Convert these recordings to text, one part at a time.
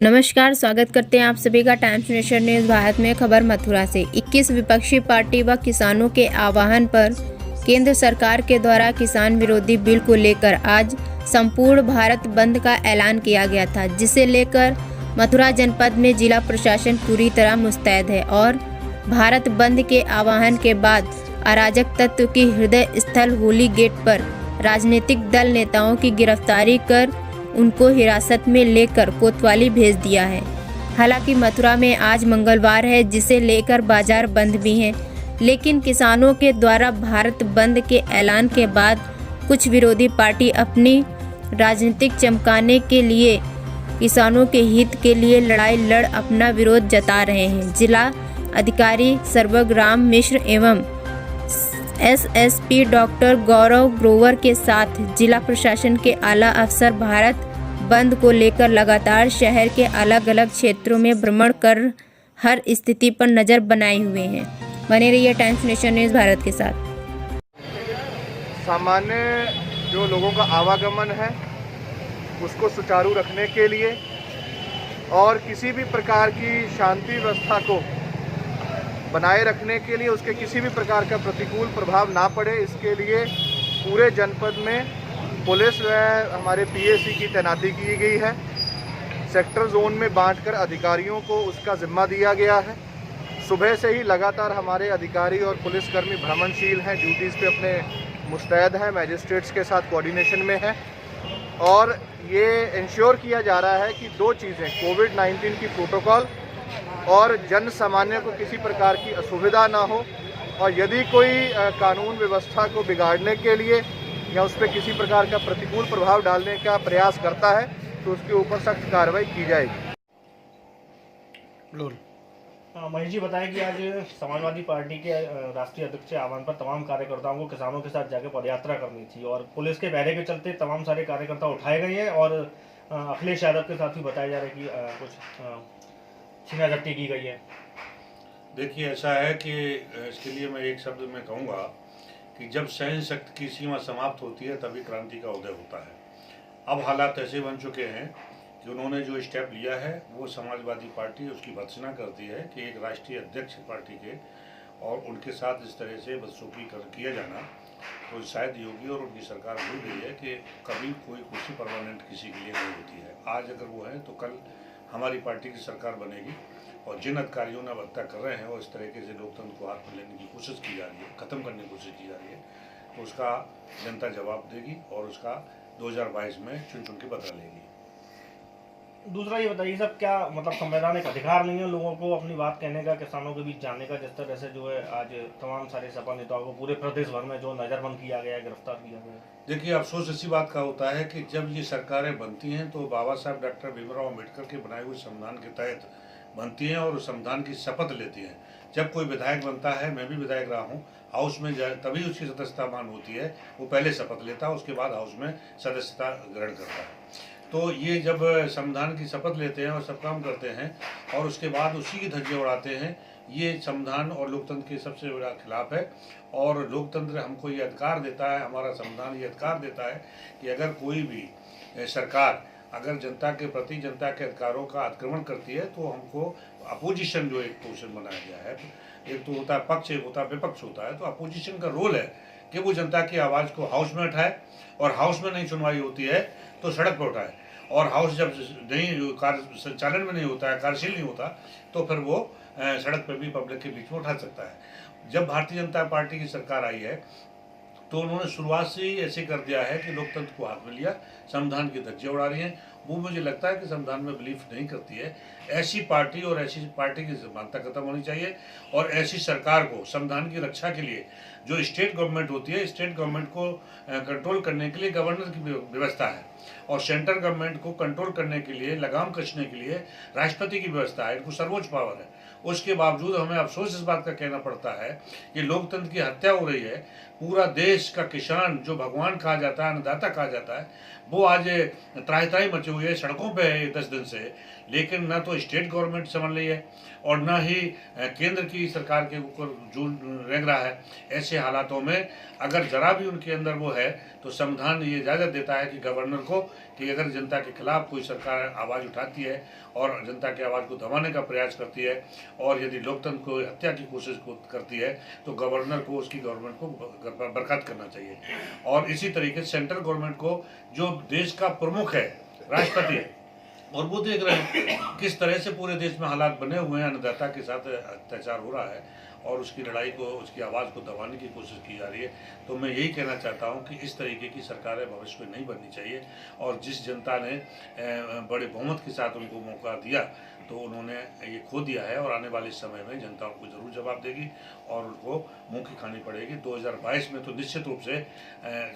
नमस्कार, स्वागत करते हैं आप सभी का टाइम्स नेशन न्यूज़ भारत में। खबर मथुरा से। 21 विपक्षी पार्टी व किसानों के आह्वान पर केंद्र सरकार के द्वारा किसान विरोधी बिल को लेकर आज संपूर्ण भारत बंद का ऐलान किया गया था, जिसे लेकर मथुरा जनपद में जिला प्रशासन पूरी तरह मुस्तैद है और भारत बंद के आह्वान के बाद अराजक तत्व की हृदय स्थल होली गेट पर राजनीतिक दल नेताओं की गिरफ्तारी कर उनको हिरासत में लेकर कोतवाली भेज दिया है। हालांकि मथुरा में आज मंगलवार है, जिसे लेकर बाजार बंद भी हैं, लेकिन किसानों के द्वारा भारत बंद के ऐलान के बाद कुछ विरोधी पार्टी अपनी राजनीतिक चमकाने के लिए किसानों के हित के लिए लड़ाई लड़ अपना विरोध जता रहे हैं। जिला अधिकारी सर्वग्राम मिश्र एवं एसएसपी डॉक्टर गौरव ग्रोवर के साथ जिला प्रशासन के आला अफसर भारत बंद को लेकर लगातार शहर के अलग अलग क्षेत्रों में भ्रमण कर हर स्थिति पर नजर बनाए हुए हैं। बने रहिए टाइम्स नेशन न्यूज़ भारत के साथ। सामान्य जो लोगों का आवागमन है उसको सुचारू रखने के लिए और किसी भी प्रकार की शांति व्यवस्था को बनाए रखने के लिए, उसके किसी भी प्रकार का प्रतिकूल प्रभाव ना पड़े, इसके लिए पूरे जनपद में पुलिस व हमारे पीएसी की तैनाती की गई है। सेक्टर जोन में बांटकर अधिकारियों को उसका जिम्मा दिया गया है। सुबह से ही लगातार हमारे अधिकारी और पुलिसकर्मी भ्रमणशील हैं, ड्यूटीज़ पे अपने मुस्तैद हैं, मैजिस्ट्रेट्स के साथ कोऑर्डिनेशन में हैं और ये इंश्योर किया जा रहा है कि दो चीज़ें, कोविड-19 की प्रोटोकॉल और जन सामान्य को किसी प्रकार की असुविधा ना हो, और यदि कोई कानून व्यवस्था को बिगाड़ने के लिए या उस पर किसी प्रकार का प्रतिकूल प्रभाव डालने का प्रयास करता है तो उसके ऊपर सख्त कार्रवाई की जाएगी। महेश जी, बताएं कि आज समाजवादी पार्टी के राष्ट्रीय अध्यक्ष के आह्वान पर तमाम कार्यकर्ताओं को किसानों के साथ जाकर पदयात्रा करनी थी और पुलिस के पहरे के चलते तमाम सारे कार्यकर्ता उठाए गए हैं और अखिलेश यादव के साथ भी बताया जा रहा है कि कुछ छीना-झपटी की गई है। देखिए, ऐसा है कि इसके लिए मैं एक शब्द में कहूँगा कि जब सहन शक्ति की सीमा समाप्त होती है तभी क्रांति का उदय होता है। अब हालात ऐसे बन चुके हैं कि उन्होंने जो स्टेप लिया है वो समाजवादी पार्टी उसकी भर्त्सना करती है कि एक राष्ट्रीय अध्यक्ष पार्टी के और उनके साथ इस तरह से बदसलूकी किया जाना, तो शायद योगी और उनकी सरकार भूल गई है कि कभी कोई कुर्सी परमानेंट किसी के लिए नहीं होती है। आज अगर वो है तो कल हमारी पार्टी की सरकार बनेगी और जिन अधिकारियों ने हत्या कर रहे हैं और इस तरीके से लोकतंत्र को हाथ में लेने की कोशिश की जा रही है, ख़त्म करने की कोशिश की जा रही है, तो उसका जनता जवाब देगी और उसका 2022 में चुन चुन के बदला लेगी। दूसरा ये बताइए साहब, क्या मतलब संवैधानिक अधिकार नहीं है लोगों को अपनी बात कहने का, किसानों के बीच जाने का, जिस तरह से जो है आज तमाम सारे सपा नेताओं को पूरे प्रदेश भर में जो नज़रबंद किया गया है, गिरफ्तार किया गया है? देखिए, अफसोस इसी बात का होता है कि जब ये सरकारें बनती हैं तो बाबा साहब डॉक्टर भीमराव अम्बेडकर के बनाए हुए संविधान के तहत बनती हैं और उस संविधान की शपथ लेती हैं। जब कोई विधायक बनता है, मैं भी विधायक रहा हूँ, हाउस में जाए तभी उसकी सदस्यता मान होती है। वो पहले शपथ लेता है, उसके बाद हाउस में सदस्यता ग्रहण करता है। तो ये जब संविधान की शपथ लेते हैं और सब काम करते हैं और उसके बाद उसी की धज्जियां उड़ाते हैं, ये संविधान और लोकतंत्र के सबसे बड़ा खिलाफ है। और लोकतंत्र हमको ये अधिकार देता है, हमारा संविधान ये अधिकार देता है कि अगर कोई भी सरकार अगर जनता के प्रति जनता के अधिकारों का अतिक्रमण करती है तो हमको अपोजिशन, जो एक पोजिशन बनाया गया है, एक तो होता है पक्ष, एक होता है विपक्ष होता है, तो अपोजिशन का रोल है कि वो जनता की आवाज़ को हाउस में उठाए और हाउस में नहीं सुनवाई होती है तो सड़क पर उठाए, और हाउस जब नहीं कार्य संचालन में नहीं होता है, कार्यशील नहीं होता, तो फिर वो सड़क पर भी पब्लिक के बीच में उठा सकता है। जब भारतीय जनता पार्टी की सरकार आई है तो उन्होंने शुरुआत से ही ऐसे कर दिया है कि लोकतंत्र को हाथ में लिया, संविधान की धज्जियां उड़ा रही हैं। वो मुझे लगता है कि संविधान में बिलीव नहीं करती है। ऐसी पार्टी और ऐसी पार्टी की मान्यता खत्म होनी चाहिए और ऐसी सरकार को संविधान की रक्षा के लिए जो स्टेट गवर्नमेंट होती है, स्टेट गवर्नमेंट को कंट्रोल करने के लिए गवर्नर की व्यवस्था है और सेंट्रल गवर्नमेंट को कंट्रोल करने के लिए, लगाम कसने के लिए राष्ट्रपति की व्यवस्था है। इनको सर्वोच्च पावर है, उसके बावजूद हमें अफसोस इस बात का कहना पड़ता है कि लोकतंत्र की हत्या हो रही है। पूरा देश का किसान जो भगवान कहा जाता है, अन्नदाता कहा जाता है, वो आज त्राही त्राही मचे हुए है, सड़कों पे है 10 दिन से। लेकिन ना तो स्टेट गवर्नमेंट संभल रही है और ना ही केंद्र की सरकार के ऊपर जोर रेंग रहा है। ऐसे हालातों में अगर जरा भी उनके अंदर वो है तो संविधान ये इजाज़त देता है कि गवर्नर को कि अगर जनता के खिलाफ कोई सरकार आवाज़ उठाती है और जनता की आवाज़ को दबाने का प्रयास करती है और यदि लोकतंत्र को हत्या की कोशिश करती है तो गवर्नर को उसकी गवर्नमेंट को बर्खास्त करना चाहिए। और इसी तरीके से सेंट्रल गवर्नमेंट को, जो देश का प्रमुख है, राष्ट्रपति है, और वो देख रहे हैं किस तरह से पूरे देश में हालात बने हुए हैं, अन्नदाता के साथ अत्याचार हो रहा है और उसकी लड़ाई को, उसकी आवाज़ को दबाने की कोशिश की जा रही है। तो मैं यही कहना चाहता हूं कि इस तरीके की सरकारें भविष्य में नहीं बननी चाहिए और जिस जनता ने बड़े बहुमत के साथ उनको मौका दिया तो उन्होंने ये खो दिया है और आने वाले समय में जनता उनको जरूर जवाब देगी और उनको मुंह की खानी पड़ेगी। 2022 में तो निश्चित रूप से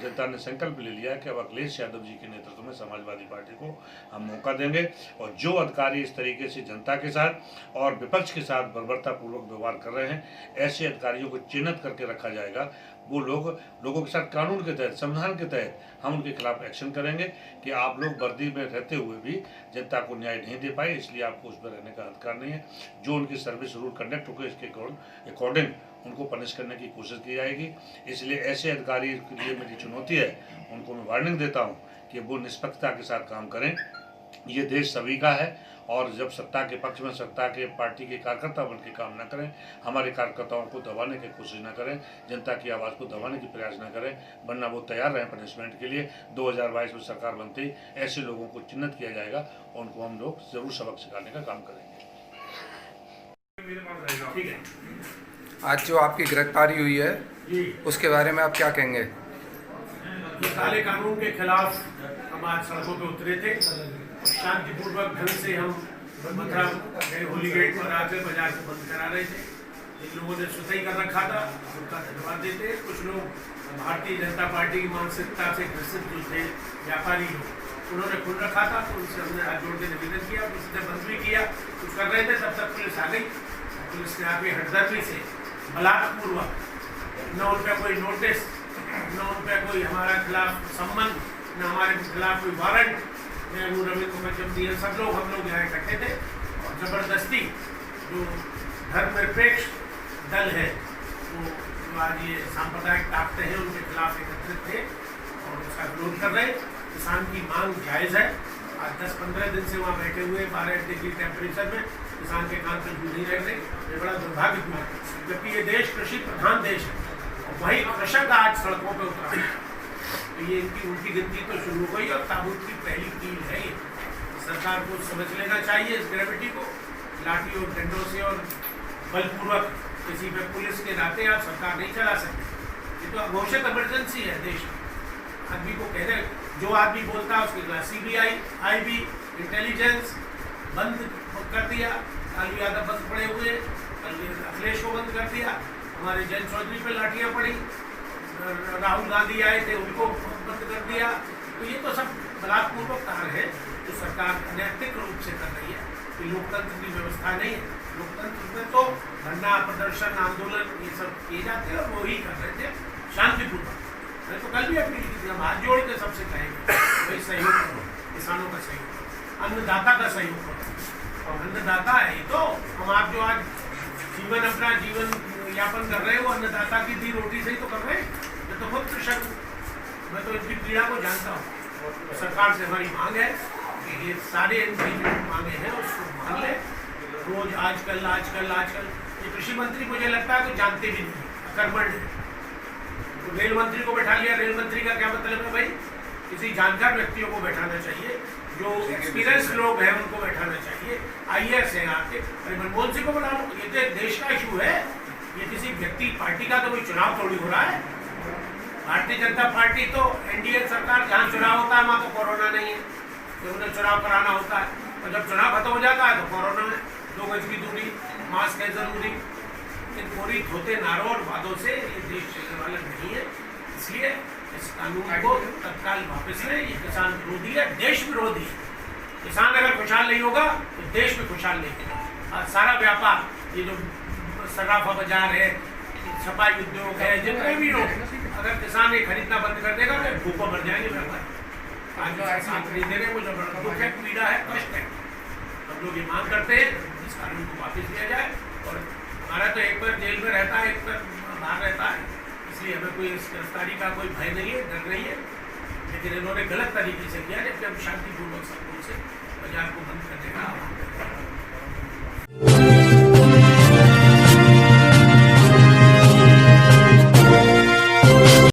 जनता ने संकल्प ले लिया कि अब अखिलेश यादव जी के नेतृत्व में समाजवादी पार्टी को हम मौका देंगे और जो अधिकारी इस तरीके से जनता के साथ और विपक्ष के साथ बर्बरतापूर्वक व्यवहार कर रहे हैं, ऐसे अधिकारियों को चिन्हित करके रखा जाएगा। वो लोगों के साथ कानून के तहत, संविधान के तहत हम उनके खिलाफ एक्शन करेंगे कि आप लोग वर्दी में रहते हुए भी जनता को न्याय नहीं दे पाए, इसलिए आपको उसमें रहने का अधिकार नहीं है। जो उनकी सर्विस रूल कंडक्ट होकर इसके अकॉर्डिंग उनको पनिश करने की कोशिश की जाएगी। इसलिए ऐसे अधिकारी के लिए मेरी चुनौती है, उनको मैं वार्निंग देता हूँ कि वो निष्पक्षता के साथ काम करें। ये देश सभी का है और जब सत्ता के पक्ष में सत्ता के पार्टी के कार्यकर्ता बन के काम न करें, हमारे कार्यकर्ताओं को दबाने की कोशिश न करें, जनता की आवाज़ को दबाने की प्रयास न करें, वरना वो तैयार रहें पनिशमेंट के लिए। 2022 में सरकार बनते ही ऐसे लोगों को चिन्हित किया जाएगा और उनको हम लोग जरूर सबक सिखाने का काम करेंगे। ठीक है, आज जो आपकी गिरफ्तारी हुई है उसके बारे में आप क्या कहेंगे? ये काले कानून के खिलाफ हम आज सड़कों पे उतरे थे। शांतिपूर्वक ढंग से हम मथुरा होली गेट पर आकर बाजार को बंद करा रहे थे। इन लोगों ने सुतई कर रखा था, उनका धन्यवाद देते। कुछ लोग भारतीय जनता पार्टी की मानसिकता से ग्रसित जो थे व्यापारी लोग, उन्होंने खुल रखा था, तो उनसे हमने हाथ जोड़ के निवेदन किया, उसने बंद भी किया। कुछ कर रहे थे, तब तक पुलिस आ गई। पुलिस ने आके हटदर्मी से बलात्पूर्वक, न उन पर कोई नोटिस, न उन पर कोई हमारा खिलाफ सम्मन, न हमारे खिलाफ कोई वारंट, रवि को जब दिए। सब लोग, हम लोग यहाँ इकट्ठे थे और जबरदस्ती जो धर्मनिरपेक्ष दल है, वो आज ये सांप्रदायिक ताकतें हैं, उनके खिलाफ एकत्रित थे और उसका विरोध कर रहे। किसान की मांग जायज़ है। आज 10-15 दिन से वहाँ बैठे हुए 12 डिग्री टेम्परेचर में किसान के कान पर जू नहीं रह रहे। ये बड़ा दुर्भाग्यपूर्ण है, जबकि ये देश कृषि प्रधान देश है और वही कृषक आज सड़कों पर उतरा है। तो ये इनकी उल्टी गिनती तो शुरू हो गई और ताबूत की पहली कील है ये। सरकार को समझ लेना चाहिए इस ग्रेविटी को। लाठी और डंडों से और बलपूर्वक किसी पे पुलिस के नाते आप सरकार नहीं चला सकते। ये तो घोषित इमरजेंसी है देश में। आदमी को कह रहे, जो आदमी बोलता है उसके खिलाफ CBI, IB, इंटेलिजेंस बंद कर दिया। लालू यादव बंद पड़े हुए, अखिलेश को बंद कर दिया, हमारे जैन चौधरी पे लाठियाँ पड़ी, राहुल गांधी आए थे उनको बंद कर दिया। तो ये तो सब बलात्पूर्वक कार्य है जो सरकार अनैतिक रूप से कर रही है। ये लोकतंत्र की व्यवस्था नहीं है। लोकतंत्र में तो धरना, प्रदर्शन, आंदोलन ये सब किए जाते हैं और वो ही कर रहे थे शांतिपूर्वक। मैं तो कल भी अपील की थी, हम हाथ जोड़ के सबसे कहेंगे भाई सहयोग करो, किसानों का सहयोग करो, अन्नदाता का सहयोग करो। और अन्नदाता है तो हम आप जो आज अपना जीवन यापन कर रहे हैं वो अन्नदाता की दी रोटी से ही तो कर रहे हैं। मैं तो खुद कृषक हूँ, मैं तो इनकी पीड़ा को जानता हूँ। सरकार से हमारी मांग है कि ये सारे इनकी जो मांगे हैं उसको मान ले। रोज आजकल ये कृषि मंत्री मुझे लगता है तो जानते भी नहीं, अकर्मण्य है। तो रेल मंत्री को बैठा लिया। रेल मंत्री का क्या मतलब है भाई? किसी जानकार व्यक्तियों को बैठाना चाहिए, जो एक्सपीरियंस लोग हैं उनको बैठाना चाहिए। IAS है आपके, अरे मनमोहन सिंह को बना लो। ये तो देश का इशू है, ये किसी व्यक्ति पार्टी का तो कोई चुनाव थोड़ी हो रहा है। भारतीय जनता पार्टी तो NDA सरकार, जहाँ चुनाव होता है वहाँ तो कोरोना नहीं है, जब उन्हें चुनाव कराना होता है। और जब चुनाव खत्म हो जाता है तो कोरोना है। 2 गज की दूरी, मास्क है जरूरी। इन पूरी धोते नारों और वादों से ये देश चलने वाला नहीं है। इसलिए इस कानून को तत्काल वापस लें। ये किसान विरोधी है, देश विरोधी है। किसान अगर खुशहाल नहीं होगा तो देश भी खुशहाल नहीं होगा। सारा व्यापार ये जो सराफा बाजार है, छपाई उद्योग है, जितने भी लोग, अगर किसान ये खरीदना बंद कर देगा तो भूखों मर जाएंगे व्यापारी। आज जो ऐसा खरीदने में मुझे बड़ा दुख है, पीड़ा है, कष्ट है। हम लोग ये मांग करते हैं इस कानून को वापस लिया जाए, और हमारा तो एक पर जेल में रहता है, एक पर बाहर रहता है, इसलिए हमें कोई इस गिरफ्तारी का कोई भय नहीं है, डर नहीं है। लेकिन इन्होंने गलत तरीके से किया, जबकि हम शांतिपूर्वक सबको से बाजार को बंद करने का आह्वान करते हैं।